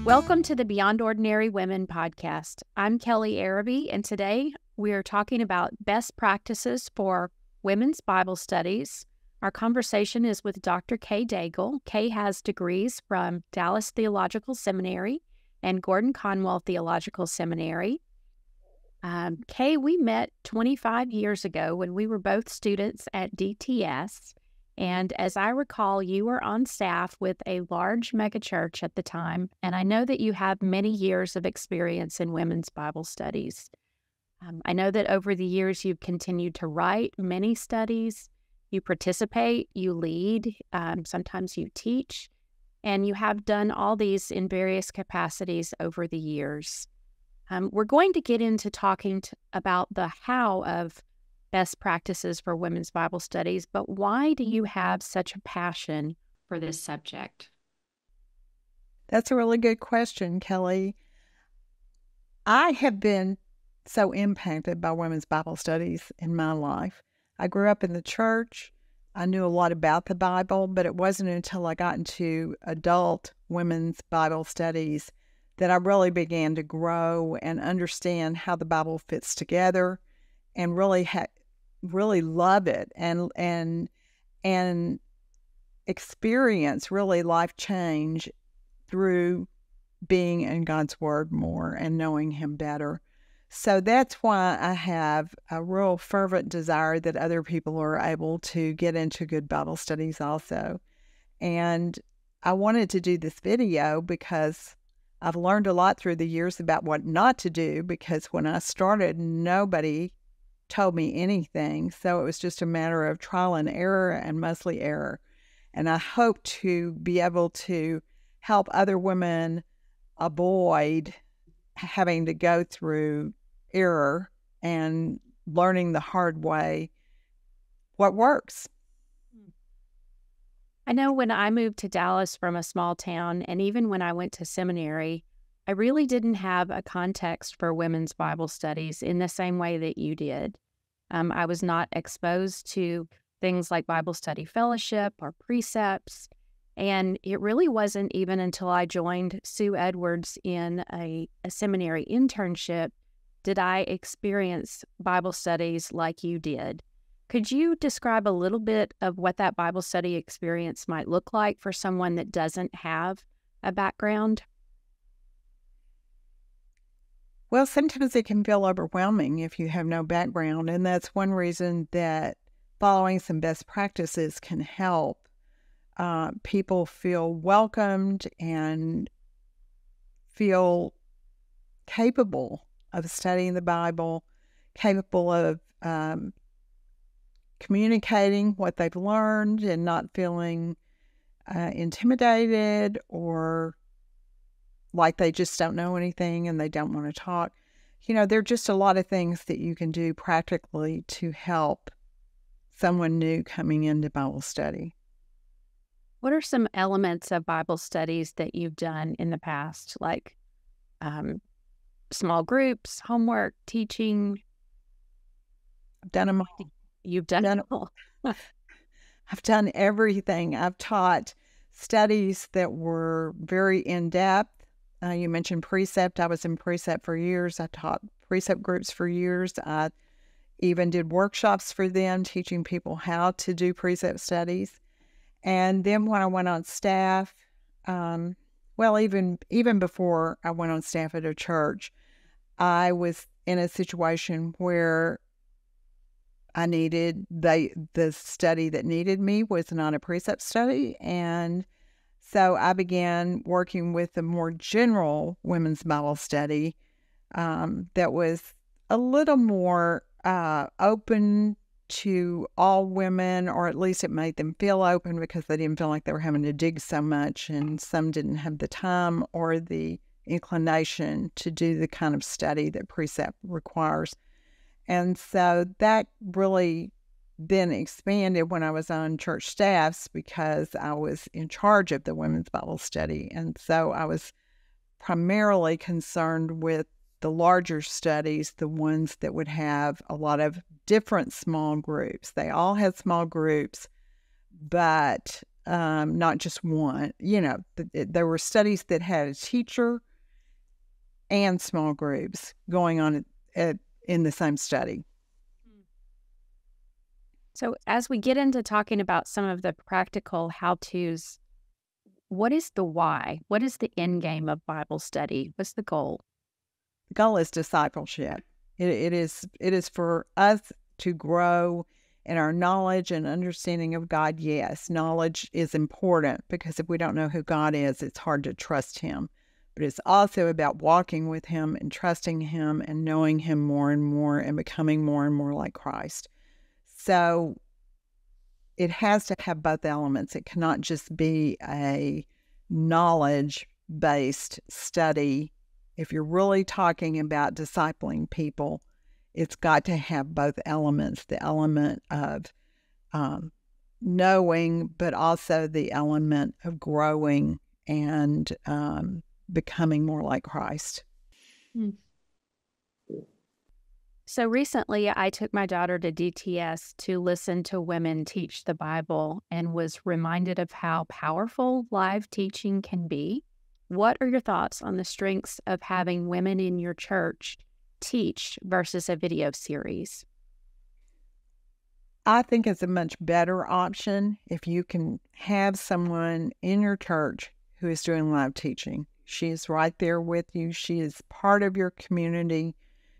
Welcome to the Beyond Ordinary Women podcast. I'm Kelly Araby, and today we are talking about best practices for women's Bible studies. Our conversation is with Dr. Kay Daigle. Kay has degrees from Dallas Theological Seminary and Gordon Conwell Theological Seminary. Kay, we met 25 years ago when we were both students at DTS. And as I recall, you were on staff with a large megachurch at the time, and I know that you have many years of experience in women's Bible studies. I know that over the years you've continued to write many studies, you participate, you lead, sometimes you teach, and you have done all these in various capacities over the years. We're going to get into talking about the how of best practices for women's Bible studies, but why do you have such a passion for this subject? That's a really good question, Kelly. I have been so impacted by women's Bible studies in my life. I grew up in the church. I knew a lot about the Bible, but it wasn't until I got into adult women's Bible studies that I really began to grow and understand how the Bible fits together and really love it and experience really life change through being in God's Word more and knowing Him better. So that's why I have a real fervent desire that other people are able to get into good Bible studies also. And I wanted to do this video because I've learned a lot through the years about what not to do, because when I started, nobody told me anything. So it was just a matter of trial and error and mostly error. And I hope to be able to help other women avoid having to go through error and learning the hard way what works. I know when I moved to Dallas from a small town, and even when I went to seminary, I really didn't have a context for women's Bible studies in the same way that you did. I was not exposed to things like Bible study fellowship or precepts, and it really wasn't even until I joined Sue Edwards in a seminary internship did I experience Bible studies like you did. Could you describe a little bit of what that Bible study experience might look like for someone that doesn't have a background? Well, sometimes it can feel overwhelming if you have no background, and that's one reason that following some best practices can help people feel welcomed and feel capable of studying the Bible, capable of communicating what they've learned and not feeling intimidated or like they just don't know anything and they don't want to talk. You know, there are just a lot of things that you can do practically to help someone new coming into Bible study. What are some elements of Bible studies that you've done in the past, like small groups, homework, teaching? I've done them all. You've done it all. I've done everything. I've taught studies that were very in-depth. You mentioned precept. I was in precept for years. I taught precept groups for years. I even did workshops for them, teaching people how to do precept studies. And then when I went on staff, even before I went on staff at a church, I was in a situation where I needed the study that needed me was not a precept study, and so I began working with a more general women's Bible study that was a little more open to all women, or at least it made them feel open because they didn't feel like they were having to dig so much, and some didn't have the time or the inclination to do the kind of study that precept requires. And so that really then expanded when I was on church staffs because I was in charge of the women's Bible study. And so I was primarily concerned with the larger studies, the ones that would have a lot of different small groups. They all had small groups, but not just one. There were studies that had a teacher and small groups going on in the same study. So as we get into talking about some of the practical how-tos, what is the why? What is the end game of Bible study? What's the goal? The goal is discipleship. It is for us to grow in our knowledge and understanding of God. Yes, knowledge is important because if we don't know who God is, it's hard to trust Him. But it's also about walking with Him and trusting Him and knowing Him more and more and becoming more and more like Christ. So it has to have both elements. It cannot just be a knowledge-based study. If you're really talking about discipling people, it's got to have both elements, the element of knowing, but also the element of growing and becoming more like Christ. So recently, I took my daughter to DTS to listen to women teach the Bible and was reminded of how powerful live teaching can be. What are your thoughts on the strengths of having women in your church teach versus a video series? I think it's a much better option if you can have someone in your church who is doing live teaching. She is right there with you. She is part of your community.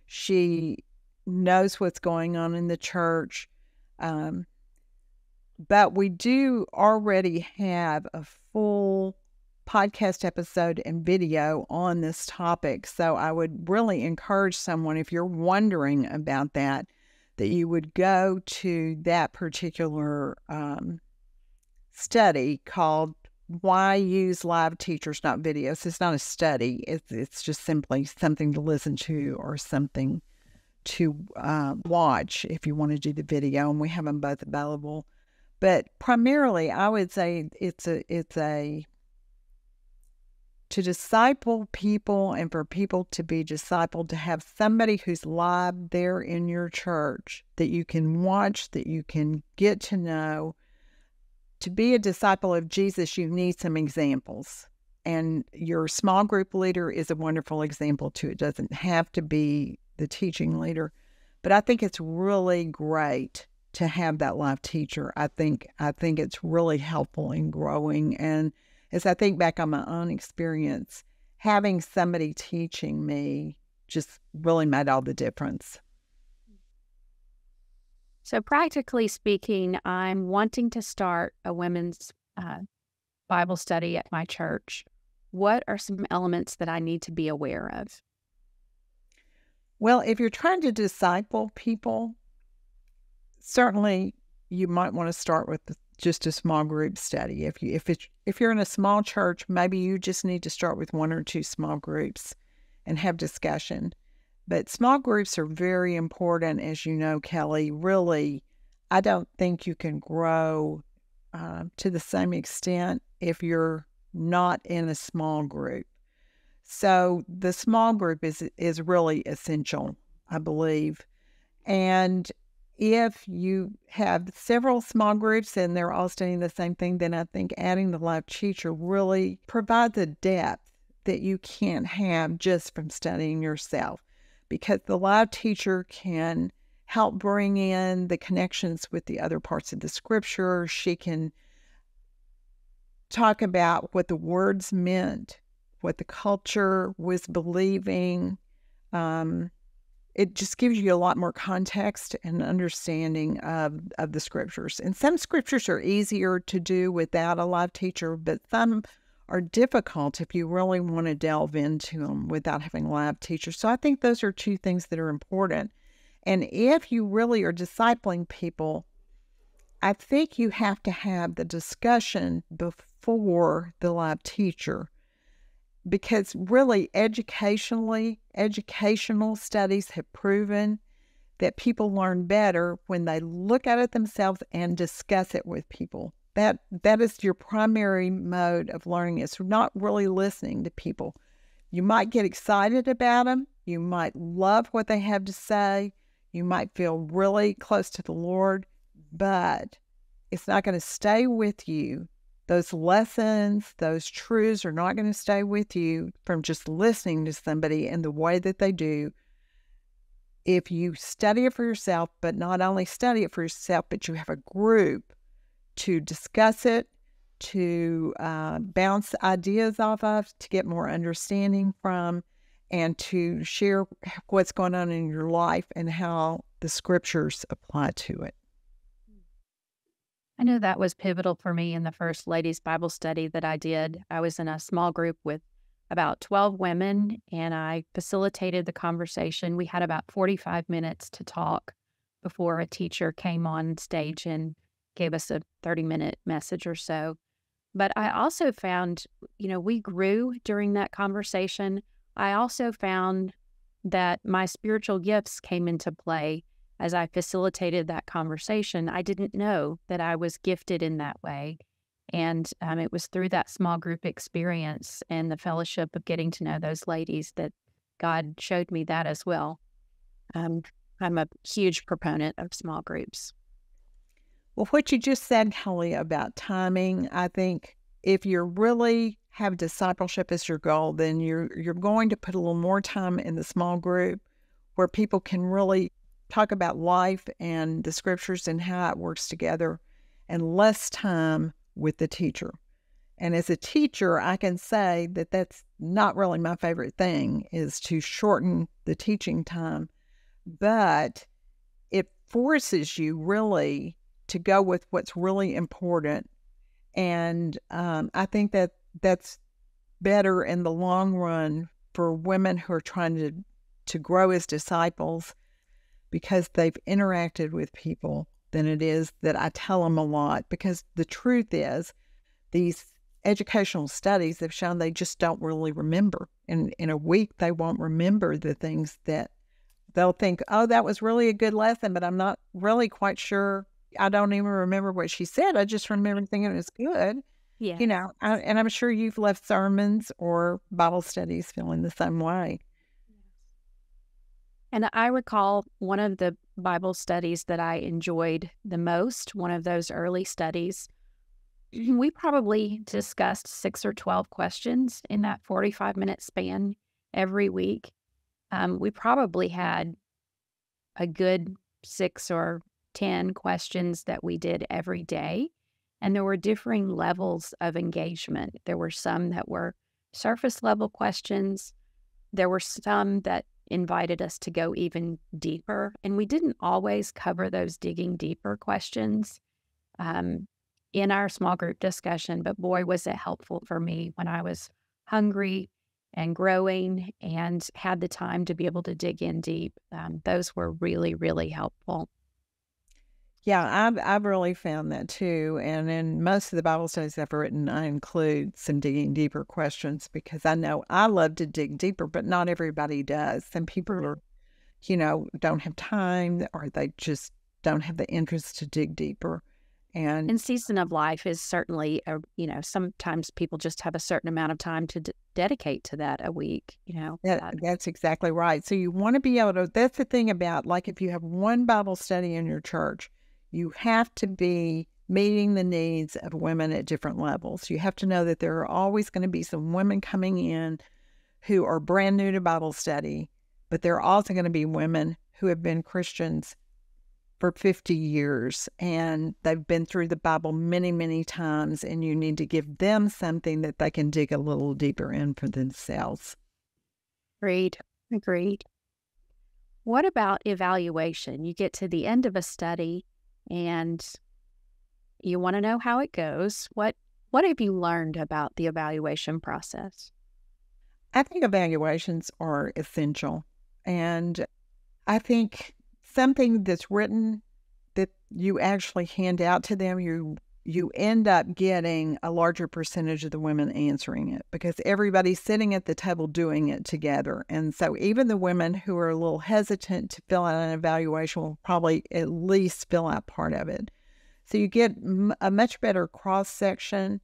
She knows what's going on in the church. But we do already have a full podcast episode and video on this topic. So I would really encourage someone, if you're wondering about that you would go to that particular study called Why Use Live Teachers, Not Videos. It's not a study. It's just simply something to listen to or something to watch if you want to do the video, and we have them both available. But primarily, I would say it's a to disciple people and for people to be discipled, to have somebody who's live there in your church that you can watch, that you can get to know. To be a disciple of Jesus, you need some examples. And your small group leader is a wonderful example too. It doesn't have to be the teaching leader. But I think it's really great to have that live teacher. I think it's really helpful in growing. And as I think back on my own experience, having somebody teaching me just really made all the difference. So practically speaking, I'm wanting to start a women's Bible study at my church. What are some elements that I need to be aware of? Well, if you're trying to disciple people, certainly you might want to start with just a small group study. If you're in a small church, maybe you just need to start with one or two small groups and have discussion. But small groups are very important, as you know, Kelly. Really, I don't think you can grow to the same extent if you're not in a small group. So the small group is really essential, I believe. And if you have several small groups and they're all studying the same thing, then I think adding the live teacher really provides a depth that you can't have just from studying yourself, because the live teacher can help bring in the connections with the other parts of the scripture. She can talk about what the words meant, what the culture was believing. It just gives you a lot more context and understanding of the scriptures. And some scriptures are easier to do without a live teacher, but some are difficult if you really want to delve into them without having a live teacher. So I think those are two things that are important. And if you really are discipling people, I think you have to have the discussion before the live teacher. Because really, educational studies have proven that people learn better when they look at it themselves and discuss it with people. That is your primary mode of learning. It's not really listening to people. You might get excited about them. You might love what they have to say. You might feel really close to the Lord, but it's not going to stay with you those lessons, those truths are not going to stay with you from just listening to somebody in the way that they do. If you study it for yourself, but not only study it for yourself, but you have a group to discuss it, to bounce ideas off of, to get more understanding from, and to share what's going on in your life and how the scriptures apply to it. I know that was pivotal for me in the first ladies' Bible study that I did. I was in a small group with about 12 women, and I facilitated the conversation. We had about 45 minutes to talk before a teacher came on stage and gave us a 30-minute message or so. But I also found, we grew during that conversation. I also found that my spiritual gifts came into play as I facilitated that conversation. I didn't know that I was gifted in that way. And it was through that small group experience and the fellowship of getting to know those ladies that God showed me that as well. I'm a huge proponent of small groups. Well, what you just said, Kelly, about timing, I think if you really have discipleship as your goal, then you're going to put a little more time in the small group where people can really talk about life and the scriptures and how it works together, and less time with the teacher. And as a teacher, I can say that that's not really my favorite thing, is to shorten the teaching time, but it forces you really to go with what's really important. And I think that that's better in the long run for women who are trying to grow as disciples, because they've interacted with people, than it is that I tell them a lot. Because the truth is, these educational studies have shown they just don't really remember. In a week, they won't remember the things that they'll think, oh, that was really a good lesson, but I'm not really quite sure. I don't even remember what she said. I just remember thinking it was good. Yeah. And I'm sure you've left sermons or Bible studies feeling the same way. And I recall one of the Bible studies that I enjoyed the most, one of those early studies. We probably discussed 6 or 12 questions in that 45-minute span every week. We probably had a good 6 or 10 questions that we did every day. And there were differing levels of engagement. There were some that were surface level questions. There were some that invited us to go even deeper. And we didn't always cover those digging deeper questions in our small group discussion, but boy, was it helpful for me when I was hungry and growing and had the time to be able to dig in deep. Those were really, really helpful. Yeah, I've really found that too. And in most of the Bible studies I've written, I include some digging deeper questions, because I know I love to dig deeper, but not everybody does. Some people are, don't have time, or they just don't have the interest to dig deeper. And season of life is certainly, sometimes people just have a certain amount of time to dedicate to that a week, That's exactly right. So you want to be able to, that's the thing about, like, if you have one Bible study in your church, you have to be meeting the needs of women at different levels. You have to know that there are always going to be some women coming in who are brand new to Bible study, but there are also going to be women who have been Christians for 50 years, and they've been through the Bible many, many times, and you need to give them something that they can dig a little deeper in for themselves. Agreed. What about evaluation? You get to the end of a study and you want to know how it goes. What have you learned about the evaluation process? I think evaluations are essential. And I think something that's written that you actually hand out to them, you end up getting a larger percentage of the women answering it, because everybody's sitting at the table doing it together. And so even the women who are a little hesitant to fill out an evaluation will probably at least fill out part of it. So you get a much better cross-section.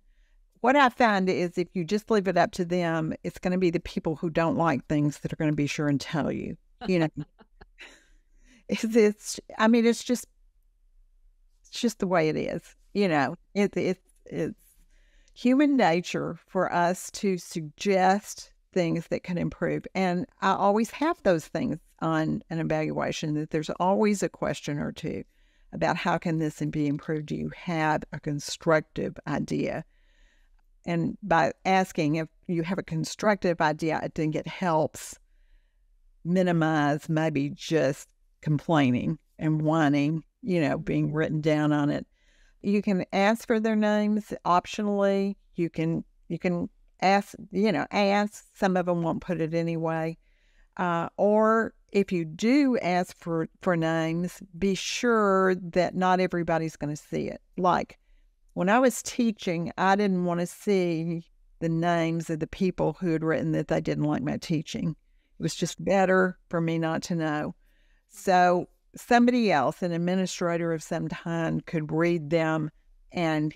What I find is if you just leave it up to them, it's going to be the people who don't like things that are going to be sure and tell you. It's just the way it is. It's human nature for us to suggest things that can improve. And I always have those things on an evaluation, that there's always a question or two about how can this be improved. Do you have a constructive idea? And by asking if you have a constructive idea, I think it helps minimize maybe just complaining and whining, being written down on it. You can ask for their names optionally. You can ask, ask. Some of them won't put it anyway. Or if you do ask for names, be sure that not everybody's going to see it. Like when I was teaching, I didn't want to see the names of the people who had written that they didn't like my teaching. It was just better for me not to know. So somebody else, an administrator of some kind, could read them, and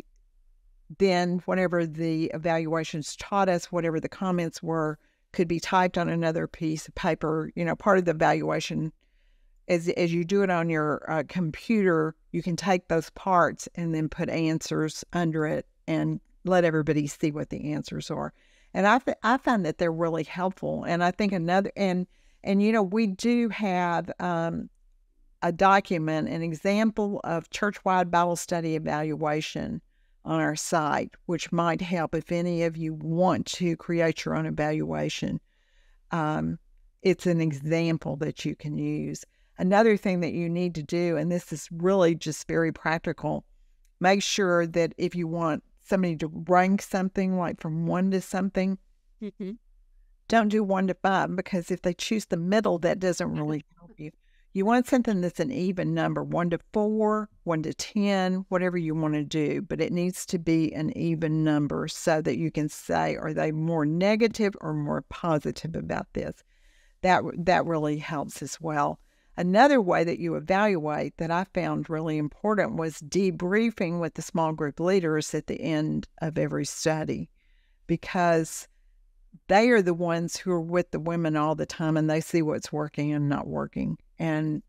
then whatever the evaluations taught us, whatever the comments were, could be typed on another piece of paper. Part of the evaluation, as you do it on your computer, you can take those parts and then put answers under it and let everybody see what the answers are. And I find that they're really helpful. And I think we do have a document, an example of church-wide Bible study evaluation on our site, which might help if any of you want to create your own evaluation. It's an example that you can use. Another thing that you need to do, and this is really just very practical, make sure that if you want somebody to rank something like from 1 to something, don't do 1 to 5, because if they choose the middle, that doesn't really help you. You want something that's an even number, 1 to 4, 1 to 10, whatever you want to do, but it needs to be an even number so that you can say, are they more negative or more positive about this? That really helps as well. Another way that you evaluate that I found really important was debriefing with the small group leaders at the end of every study, because they are the ones who are with the women all the time, and they see what's working and not working. And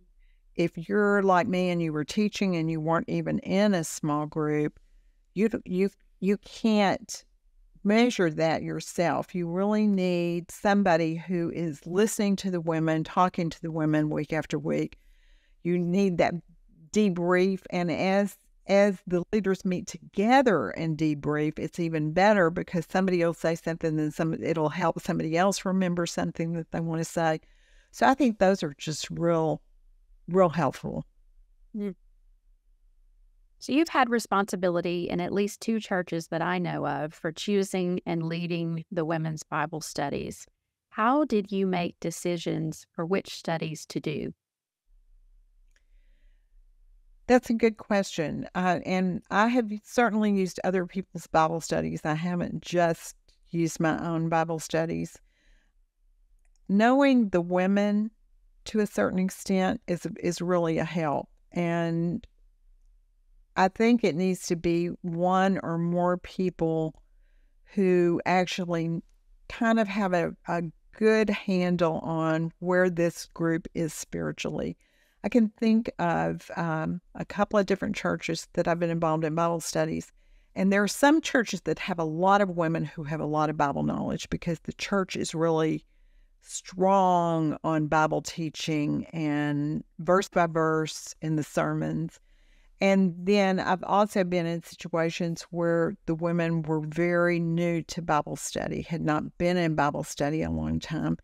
if you're like me and you were teaching and you weren't even in a small group, you can't measure that yourself. You really need somebody who is listening to the women, talking to the women week after week. You need that debrief, and as the leaders meet together and debrief, it's even better, because somebody will say something and it'll help somebody else remember something that they want to say. So I think those are just real helpful. So you've had responsibility in at least 2 churches that I know of for choosing and leading the women's Bible studies. How did you make decisions for which studies to do? That's a good question. And I have certainly used other people's Bible studies. I haven't just used my own Bible studies. Knowing the women to a certain extent is really a help. And I think it needs to be 1 or more people who actually kind of have a good handle on where this group is spiritually. I can think of a couple of different churches that I've been involved in Bible studies. And there are some churches that have a lot of women who have a lot of Bible knowledge, because the church is really strong on Bible teaching and verse by verse in the sermons. And then I've also been in situations where the women were very new to Bible study, had not been in Bible study a long time.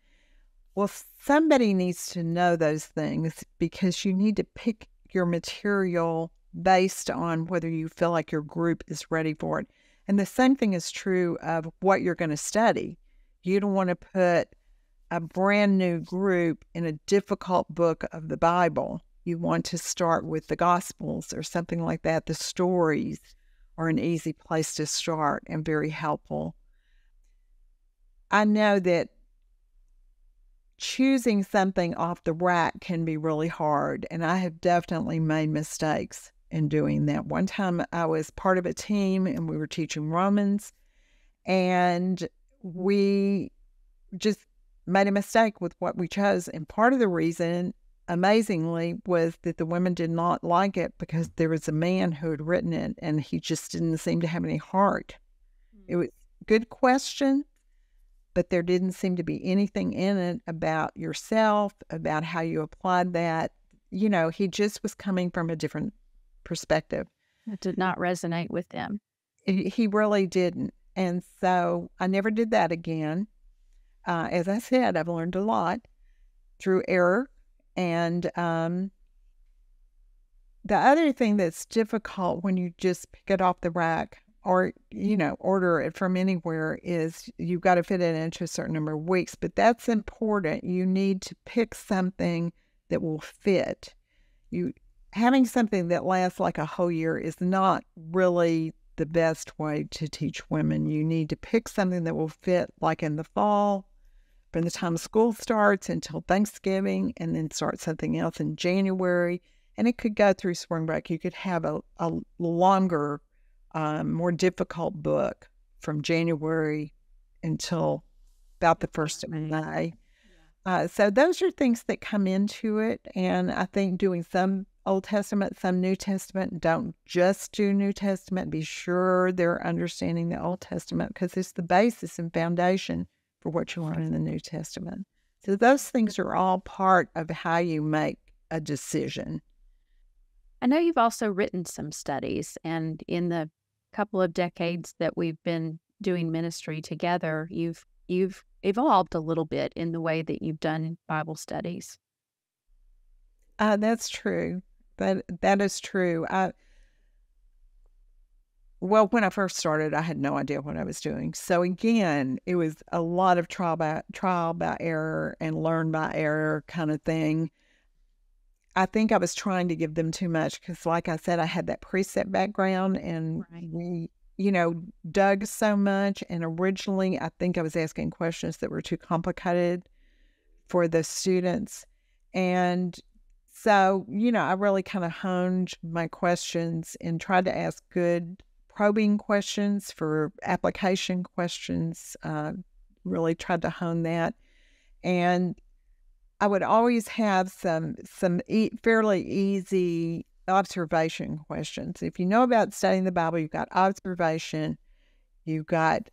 Well, somebody needs to know those things, because you need to pick your material based on whether you feel like your group is ready for it. And the same thing is true of what you're going to study. You don't want to put a brand new group in a difficult book of the Bible. You want to start with the Gospels or something like that. The stories are an easy place to start and very helpful. I know that choosing something off the rack can be really hard, and I have definitely made mistakes in doing that. One time I was part of a team and we were teaching Romans, and we just made a mistake with what we chose. And part of the reason, amazingly, was that the women did not like it because there was a man who had written it and he just didn't seem to have any heart It was good question, but there didn't seem to be anything in it about yourself, about how you applied that. He just was coming from a different perspective. It did not resonate with them. He really didn't. And so I never did that again. As I said, I've learned a lot through error. And the other thing that's difficult when you just pick it off the rack or, order it from anywhere is you've got to fit it into a certain number of weeks. But that's important. You need to pick something that will fit. Having something that lasts like a whole year is not really the best way to teach women. You need to pick something that will fit like in the fall, from the time school starts until Thanksgiving, and then start something else in January. And it could go through spring break. You could have a longer, more difficult book from January until about the 1st of May. So those are things that come into it. And I think doing some Old Testament, some New Testament, don't just do New Testament. Be sure they're understanding the Old Testament because it's the basis and foundation for what you learn in the New Testament. So those things are all part of how you make a decision. I know you've also written some studies, and in the couple of decades that we've been doing ministry together, you've evolved a little bit in the way that you've done Bible studies. That's true. That is true. Well, when I first started, I had no idea what I was doing. So again, it was a lot of trial by error and learn by error kind of thing. I think I was trying to give them too much because, like I said, I had that precept background and we, dug so much. And originally, I think I was asking questions that were too complicated for the students. And so, I really kind of honed my questions and tried to ask good probing questions for application questions, really tried to hone that. And I would always have some fairly easy observation questions. If you know about studying the Bible, you've got observation, you've got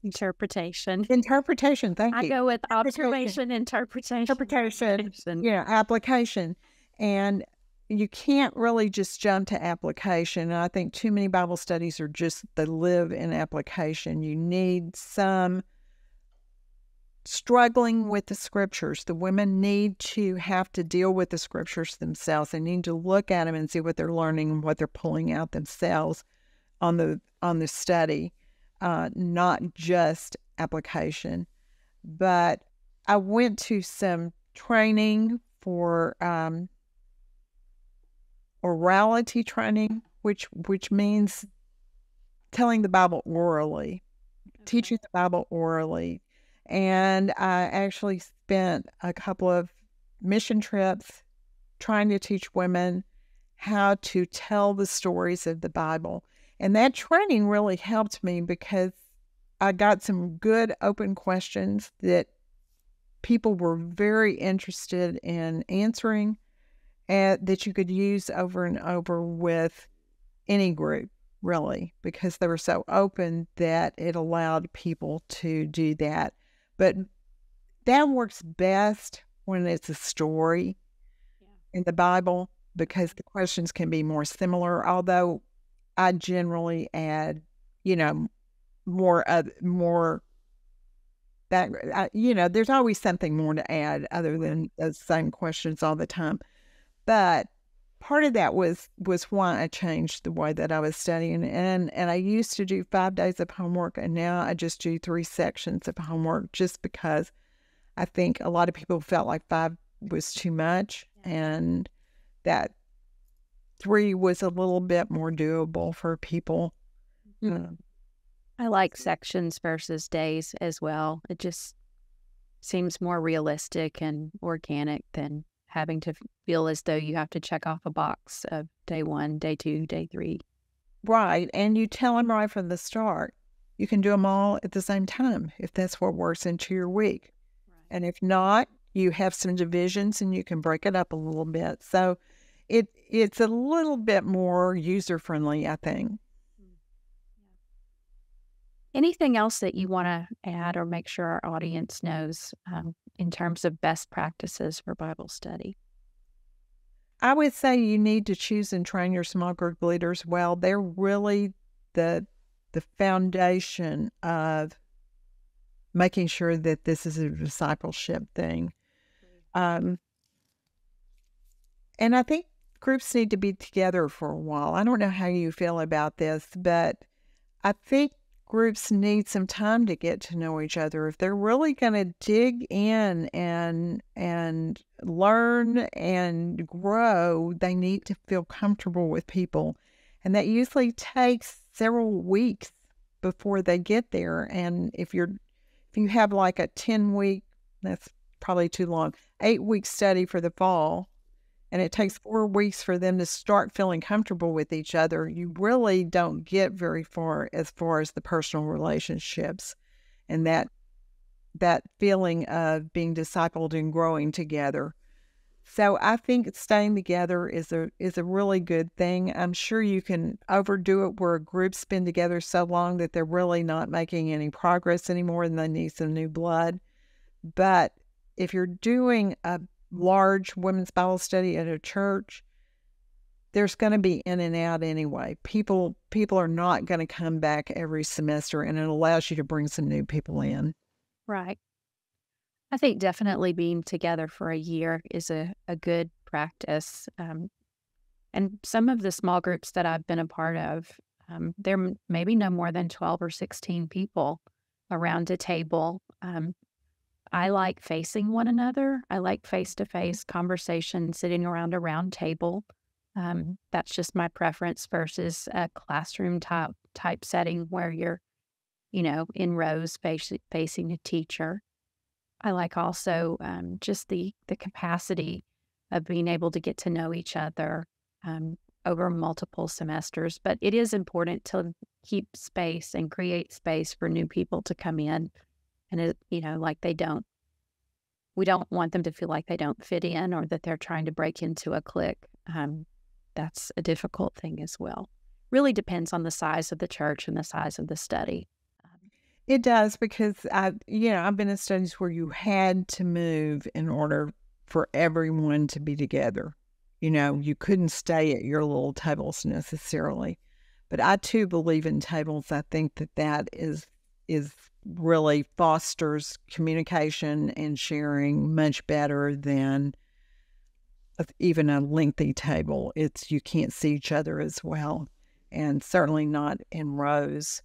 interpretation. Thank you. I go with observation, interpretation, application. And you can't really just jump to application. And I think too many Bible studies are just they live in application. You need some struggling with the scriptures. The women need to have to deal with the scriptures themselves. They need to look at them and see what they're learning and what they're pulling out themselves on the study, not just application. But I went to some training for orality training, which means telling the Bible orally, teaching the Bible orally. And I actually spent a couple of mission trips trying to teach women how to tell the stories of the Bible. And that training really helped me because I got some good open questions that people were very interested in answering and that you could use over and over with any group, really, because they were so open that it allowed people to do that. But that works best when it's a story in the Bible because the questions can be more similar, although I generally add, more that, there's always something more to add other than those same questions all the time. But part of that was why I changed the way that I was studying. And I used to do 5 days of homework, and now I just do 3 sections of homework just because I think a lot of people felt like 5 was too much and that 3 was a little bit more doable for people. I like sections versus days as well. It just seems more realistic and organic than having to feel as though you have to check off a box of day 1, day 2, day 3. Right. And you tell them right from the start. You can do them all at the same time if that's what works into your week. Right. And if not, you have some divisions and you can break it up a little bit. So it's a little bit more user-friendly, I think. Anything else that you want to add or make sure our audience knows in terms of best practices for Bible study? I would say you need to choose and train your small group leaders well. They're really the foundation of making sure that this is a discipleship thing. And I think groups need to be together for a while. I don't know how you feel about this, but I think groups need some time to get to know each other. If they're really going to dig in and learn and grow, they need to feel comfortable with people. And that usually takes several weeks before they get there. And if you have like a 10-week, that's probably too long, 8-week study for the fall, and it takes 4 weeks for them to start feeling comfortable with each other, you really don't get very far as the personal relationships and that feeling of being discipled and growing together. So I think staying together is a really good thing. I'm sure you can overdo it where groups been together so long that they're really not making any progress anymore and they need some new blood. But if you're doing a large women's Bible study at a church, there's going to be in and out anyway. People are not going to come back every semester, and it allows you to bring some new people in. Right. I think definitely being together for a year is a good practice. And some of the small groups that I've been a part of, there maybe no more than 12 or 16 people around a table. I like facing one another. I like face-to-face conversation, sitting around a round table. That's just my preference versus a classroom type setting where you're, in rows facing a teacher. I like also just the capacity of being able to get to know each other over multiple semesters. But it is important to keep space and create space for new people to come in. And, we don't want them to feel like they don't fit in or that they're trying to break into a clique. That's a difficult thing as well. Really depends on the size of the church and the size of the study. It does, because I've been in studies where you had to move in order for everyone to be together. You couldn't stay at your little tables necessarily. But I too believe in tables. I think that is really fosters communication and sharing much better than even a lengthy table. You can't see each other as well, and certainly not in rows.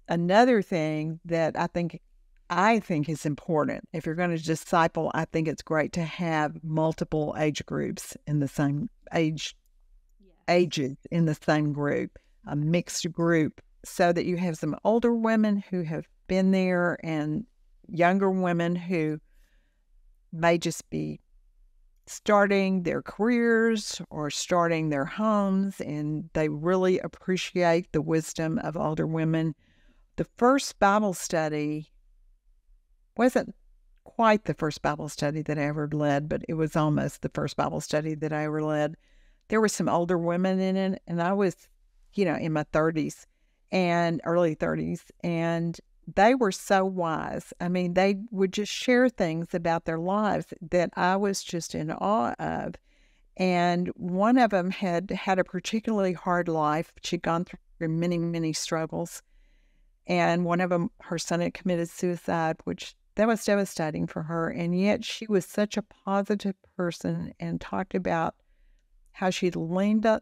Another thing that I think is important, if you're going to disciple, I think it's great to have multiple age groups in the same ages in the same group, a mixed group, so that you have some older women who have been there and younger women who may just be starting their careers or starting their homes, and they really appreciate the wisdom of older women. The first Bible study wasn't quite the first Bible study that I ever led, but it was almost the first Bible study that I ever led. There were some older women in it, and I was, in my 30s and early 30s, and they were so wise. I mean, they would just share things about their lives that I was just in awe of. And one of them had a particularly hard life. She'd gone through many, many struggles. And one of them, her son had committed suicide, which that was devastating for her. And yet she was such a positive person and talked about how she'd leaned on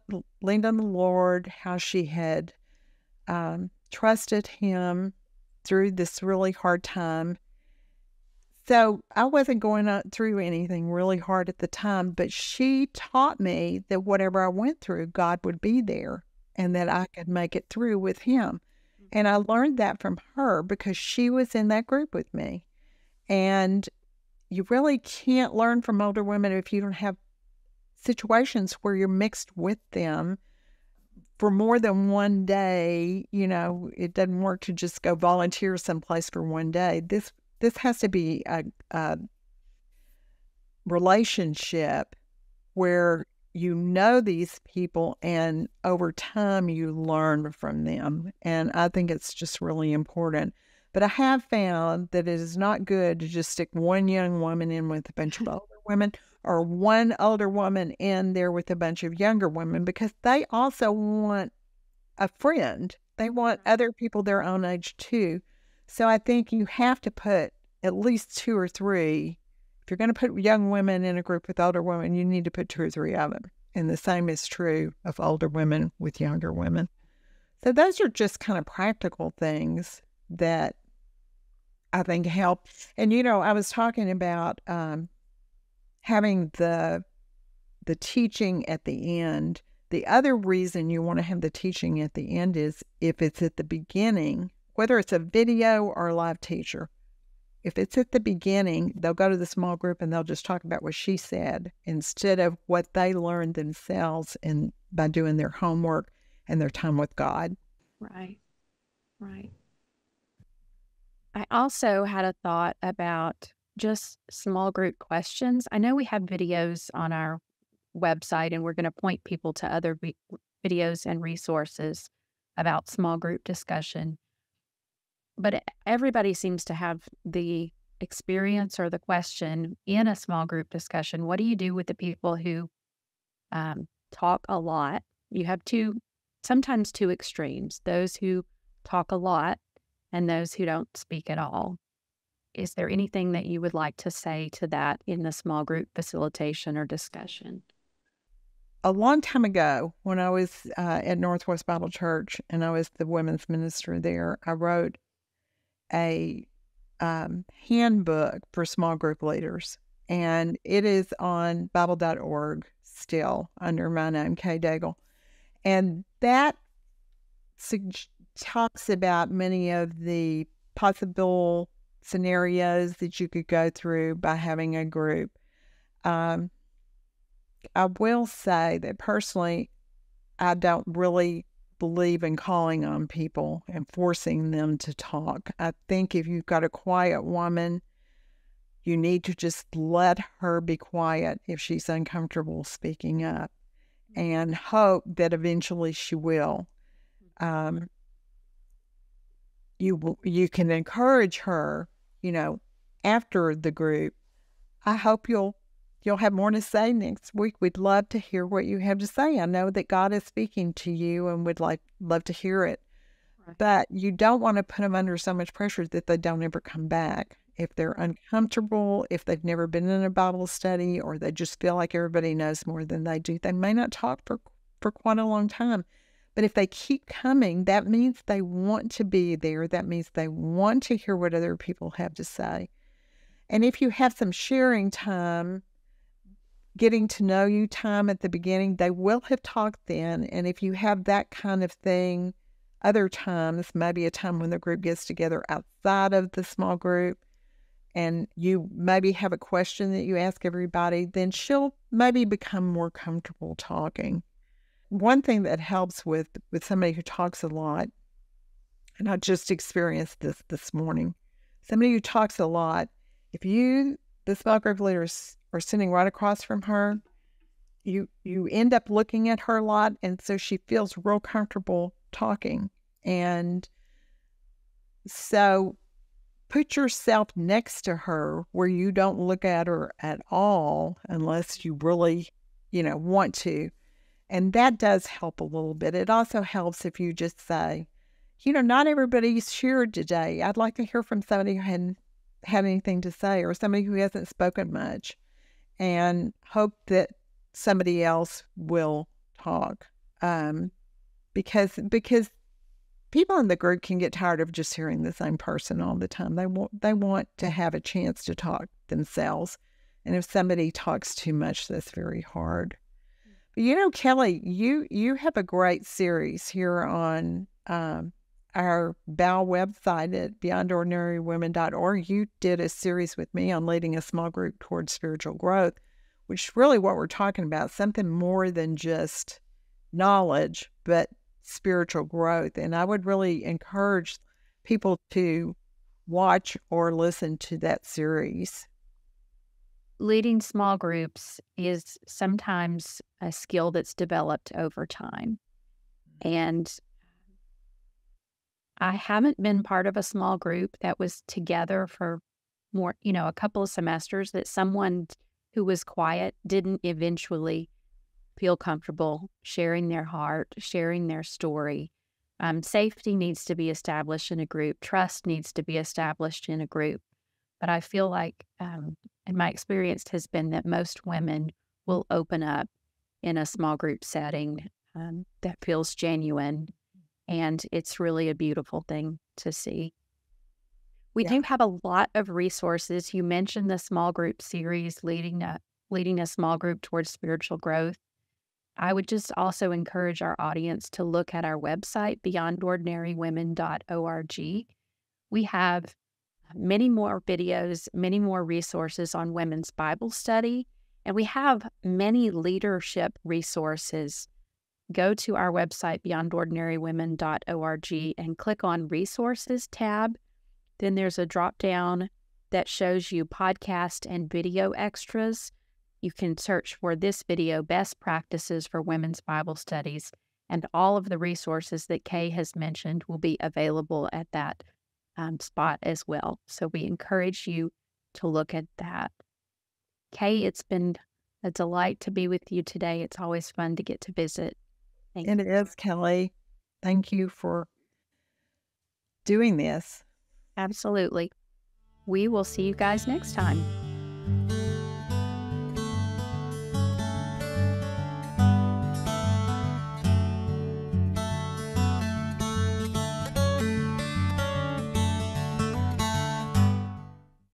the Lord, how she had trusted Him through this really hard time. So I wasn't going through anything really hard at the time, but she taught me that whatever I went through, God would be there and that I could make it through with Him. And I learned that from her because she was in that group with me. And you really can't learn from older women if you don't have situations where you're mixed with them for more than one day. It doesn't work to just go volunteer someplace for one day. This has to be a relationship where you know these people, and over time you learn from them. And I think it's just really important. But I have found that it is not good to just stick one young woman in with a bunch of older women, or one older woman in there with a bunch of younger women, because they also want a friend. They want other people their own age too. So I think you have to put at least 2 or 3. If you're going to put young women in a group with older women, you need to put 2 or 3 of them. And the same is true of older women with younger women. So those are just kind of practical things that I think help. And, I was talking about having the teaching at the end. The other reason you want to have the teaching at the end is if it's at the beginning, whether it's a video or a live teacher. If it's at the beginning, they'll go to the small group and they'll just talk about what she said instead of what they learned themselves and by doing their homework and their time with God. Right. I also had a thought about just small group questions. I know we have videos on our website, and we're going to point people to other videos and resources about small group discussion. But everybody seems to have the experience or the question in a small group discussion. What do you do with the people who talk a lot? You have sometimes two extremes, those who talk a lot and those who don't speak at all. Is there anything that you would like to say to that in the small group facilitation or discussion? A long time ago, when I was at Northwest Bible Church and I was the women's minister there, I wrote a handbook for small group leaders. And it is on Bible.org still under my name, Kay Daigle. And that talks about many of the possible scenarios that you could go through by having a group. I will say that personally, I don't really believe in calling on people and forcing them to talk. I think if you've got a quiet woman, you need to just let her be quiet if she's uncomfortable speaking up and hope that eventually she will. You can encourage her, after the group. I hope you'll have more to say next week. We'd love to hear what you have to say. I know that God is speaking to you and would love to hear it. Right. But you don't want to put them under so much pressure that they don't ever come back. If they're uncomfortable, if they've never been in a Bible study, or they just feel like everybody knows more than they do, they may not talk for quite a long time. But if they keep coming, that means they want to be there. That means they want to hear what other people have to say. And if you have some sharing time, getting to know you time at the beginning, they will have talked then. And if you have that kind of thing other times, maybe a time when the group gets together outside of the small group, and you maybe have a question that you ask everybody, then she'll maybe become more comfortable talking. One thing that helps with somebody who talks a lot, and I just experienced this morning, somebody who talks a lot, if the small group leaders are sitting right across from her, you end up looking at her a lot, and so she feels real comfortable talking. And so put yourself next to her where you don't look at her at all unless you really, want to. And that does help a little bit. It also helps if you just say, not everybody's shared today. I'd like to hear from somebody who hadn't had anything to say, or somebody who hasn't spoken much, and hope that somebody else will talk. Because people in the group can get tired of just hearing the same person all the time. They want to have a chance to talk themselves. And if somebody talks too much, that's very hard. But Kelly, you have a great series here on our BOW website at beyondordinarywomen.org. You did a series with me on leading a small group towards spiritual growth, which is really what we're talking about, something more than just knowledge, but spiritual growth. And I would really encourage people to watch or listen to that series. leading small groups is sometimes a skill that's developed over time. And I haven't been part of a small group that was together for more, a couple of semesters that someone who was quiet didn't eventually feel comfortable sharing their heart, sharing their story. Safety needs to be established in a group. Trust needs to be established in a group. But I feel like, and my experience has been that most women will open up in a small group setting that feels genuine. And it's really a beautiful thing to see. We do have a lot of resources. You mentioned the small group series, leading a small group towards spiritual growth. I would just also encourage our audience to look at our website, beyondordinarywomen.org. We have many more videos, many more resources on women's Bible study, and we have many leadership resources. Go to our website, beyondordinarywomen.org, and click on Resources tab. Then there's a drop-down that shows you podcast and video extras. You can search for this video, Best Practices for Women's Bible Studies, and all of the resources that Kay has mentioned will be available at that spot as well. So we encourage you to look at that. Kay, it's been a delight to be with you today. It's always fun to get to visit. Thank you. It is, Kelly. Thank you for doing this. Absolutely. We will see you guys next time.